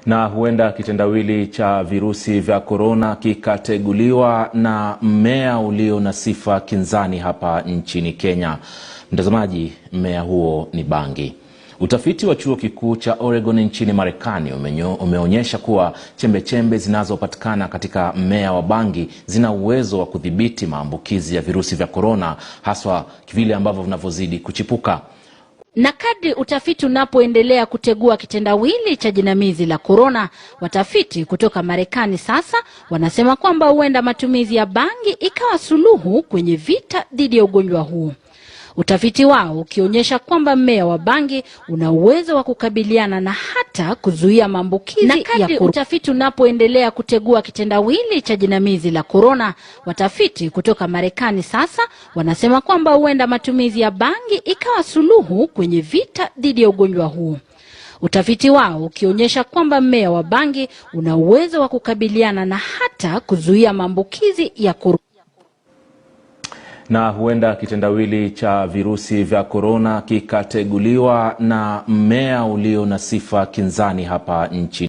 Na huenda kitendawili cha virusi vya korona kikateguliwa na mmea ulio na sifa kinzani hapa nchini Kenya. Mtazamaji, mmea huo ni bangi. Utafiti wa chuo kikuu cha Oregon nchini Marekani umeonyesha kuwa chembechembe zinazopatikana katika mmea wa bangi zina uwezo wa kudhibiti maambukizi ya virusi vya korona, haswa vile ambavyo vinavyozidi kuchipuka. Na kadri utafiti unapoendelea kutegua kitendawili cha jinamizi la korona, watafiti kutoka Marekani sasa wanasema kwamba huenda matumizi ya bangi ikawa suluhu kwenye vita dhidi ya ugonjwa huu. Utafiti wao ukionyesha kwamba mmea wa bangi una uwezo wa kukabiliana na hata kuzuia maambukizi ya korona. Na kadri utafiti unapoendelea kutegua kitendawili cha jinamizi la korona, watafiti kutoka Marekani sasa wanasema kwamba huenda matumizi ya bangi ikawa suluhu kwenye vita dhidi ya ugonjwa huu. Utafiti wao ukionyesha kwamba mmea wa bangi una uwezo wa kukabiliana na hata kuzuia maambukizi ya korona. Na huenda kitendawili cha virusi vya korona kikateguliwa na mmea ulio na sifa kinzani hapa nchini.